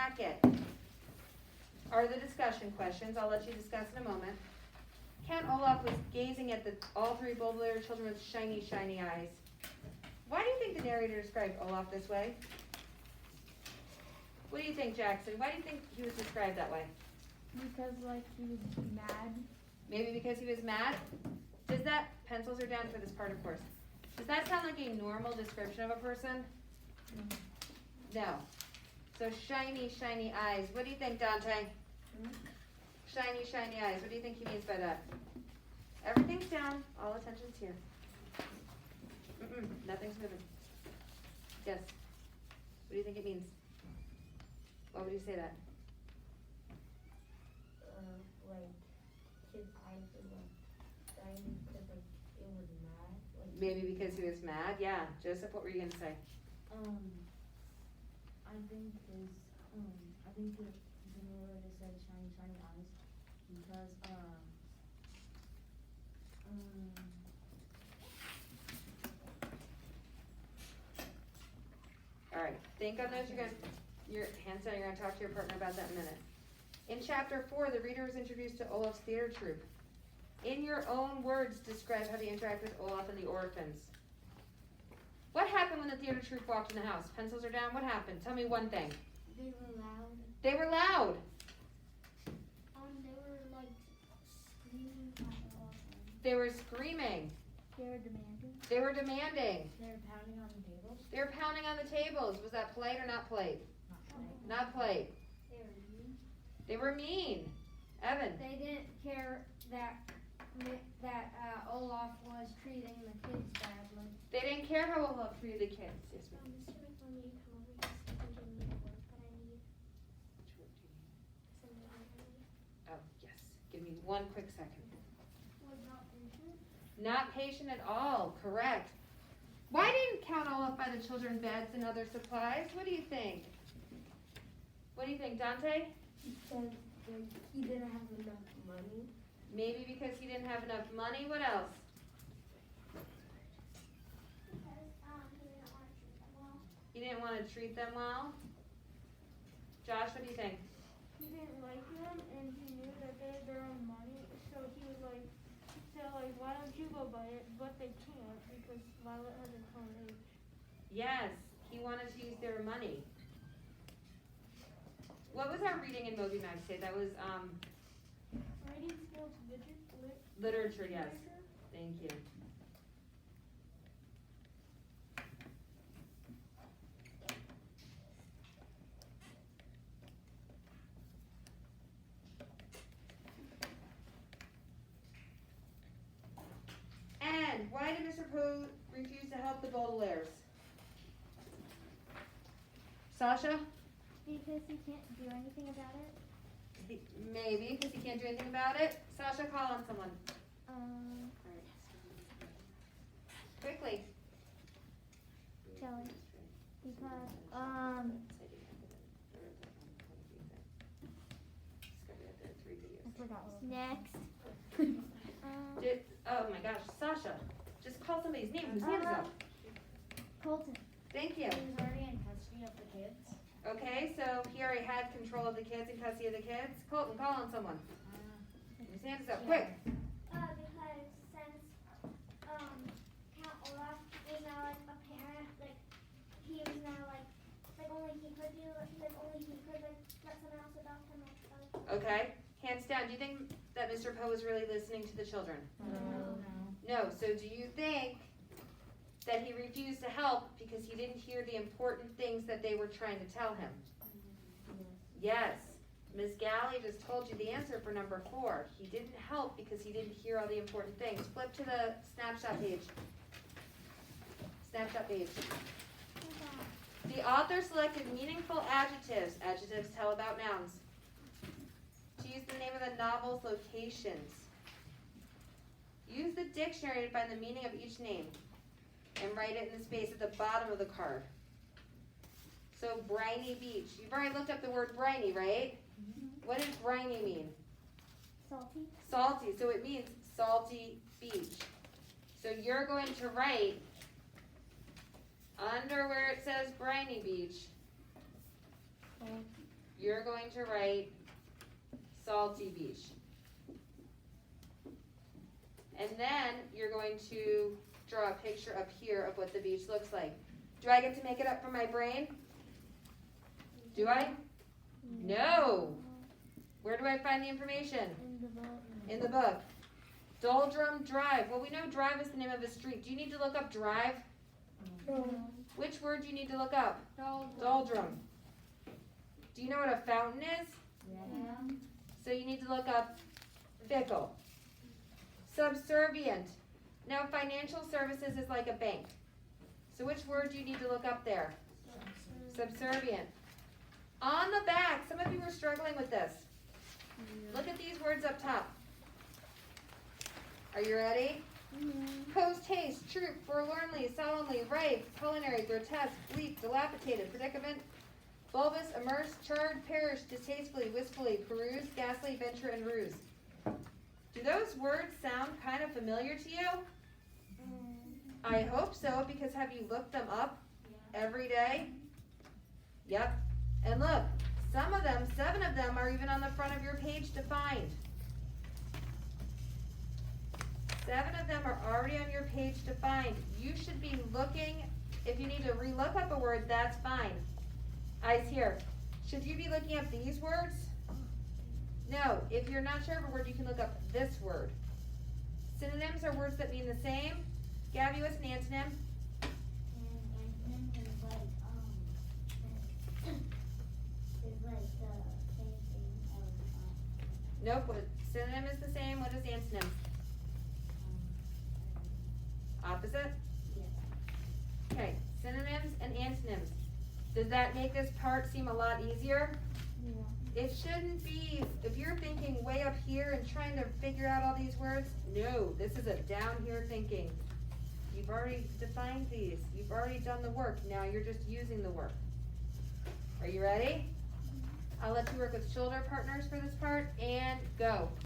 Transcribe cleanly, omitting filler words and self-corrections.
packet are the discussion questions. I'll let you discuss in a moment. Count Olaf was gazing at all three Baudelaire children with shiny, shiny eyes. Why do you think the narrator described Olaf this way? What do you think, Jackson? Why do you think he was described that way? Because, like, he was mad. Maybe because he was mad? Does that, pencils are down for this part, of course. Does that sound like a normal description of a person? No. So shiny, shiny eyes. What do you think, Dante? Shiny, shiny eyes. What do you think he means by that? Everything's down. All attention's here. Nothing's moving. Yes. What do you think it means? Why would you say that? Like, his eyes were like shiny because like it was mad. Like, Maybe because he was mad? Yeah. Joseph, what were you going to say? I think the narrator said shiny, shiny eyes because All right. Think on those. Your hands down. You're going to talk to your partner about that in a minute. In chapter 4, the reader is introduced to Olaf's theater troupe. In your own words, describe how they interact with Olaf and the orphans. What happened when the theater troupe walked in the house? Pencils are down. What happened? Tell me one thing. they were loud. They were loud. They were like screaming at all. They were screaming. They were demanding. They were demanding. They were pounding on the tables. They were pounding on the tables. Was that polite or not polite? Not polite. They were mean. They were mean. Evan. They didn't care that Olaf was treating the kids badly. They didn't care how Olaf treated the kids. Yes, ma'am. Mr. McCormick, you come over here so you can give me the work that I need. Which work do you need? Send it over to me. Oh, yes. Give me one quick second. Was not patient. Not patient at all. Correct. Why didn't Count Olaf buy the children beds and other supplies? What do you think? What do you think, Dante? Because like, he didn't have enough money. Maybe because he didn't have enough money. What else? Because he didn't want to treat them well. He didn't want to treat them well. Josh, what do you think? He didn't like them, and he knew that they had their own money, so he was like, why don't you go buy it? But they can't because Violet has her own age. Yes, he wanted to use their money. What was our reading in Moby Mag say? That was Writing skills, literature, yes. Thank you. And why did Mr. Poe refuse to help the Baudelaires? Sasha? Because he can't do anything about it. Maybe, because he can't do anything about it. Sasha, call on someone. Quickly. Kelly. Because, I forgot what. Next. Oh my gosh, Sasha, just call somebody's name. Whose hand is up? Colton. Thank you. He was already in custody of the kids. Okay, so he already had control of the kids and custody of the kids. Colton, call on someone. Whose hand is up? Quick. Because since Count Olaf is now like a parent, like he was now like only he could do only he could like let someone else adopt him like Okay, hands down. Do you think that Mr. Poe was really listening to the children? No. No. So do you think that he refused to help because he didn't hear the important things that they were trying to tell him? Yes. Ms. Galley just told you the answer for number 4. He didn't help because he didn't hear all the important things. Flip to the snapshot page. Snapshot page. The author selected meaningful adjectives. Adjectives tell about nouns. To use the name of the novel's locations. Use the dictionary to find the meaning of each name and write it in the space at the bottom of the card. So, briny beach. You've already looked up the word briny, right? What does briny mean? Salty. Salty. So it means salty beach. So you're going to write under where it says briny beach, you're going to write Salty Beach. And then you're going to draw a picture up here of what the beach looks like. Do I get to make it up from my brain? Do I? No. Where do I find the information? In the book. In the book. Doldrum Drive. Well, we know Drive is the name of a street. Do you need to look up Drive? No. Which word do you need to look up? Doldrum. Doldrum. Do you know what a fountain is? Yeah. So you need to look up fickle. Subservient. Now, financial services is like a bank. So which word do you need to look up there? Subservient. On the back, some of you are struggling with this. Look at these words up top. Are you ready? Post haste, troop, forlornly, solemnly, ripe, culinary, grotesque, bleak, dilapidated, predicament, bulbous, immerse, charred, perish, distastefully, wistfully, peruse, ghastly, venture, and ruse. Do those words sound kind of familiar to you? I hope so, because have you looked them up every day? Yep. And look, some of them, 7 of them, are even on the front of your page to find. 7 of them are already on your page to find. You should be looking, if you need to re-look up a word, that's fine. Eyes here. Should you be looking up these words? No. If you're not sure of a word, you can look up this word. Synonyms are words that mean the same. Gabby, what's an antonym? And is like is like the same thing as Nope. What synonym is the same. What is antonym? Opposite? yeah. Okay. Synonyms and antonyms. Does that make this part seem a lot easier? Yeah. It shouldn't be. If you're thinking way up here and trying to figure out all these words, no, this is a down here thinking. You've already defined these. You've already done the work. Now you're just using the work. Are you ready? I'll let you work with shoulder partners for this part, and go.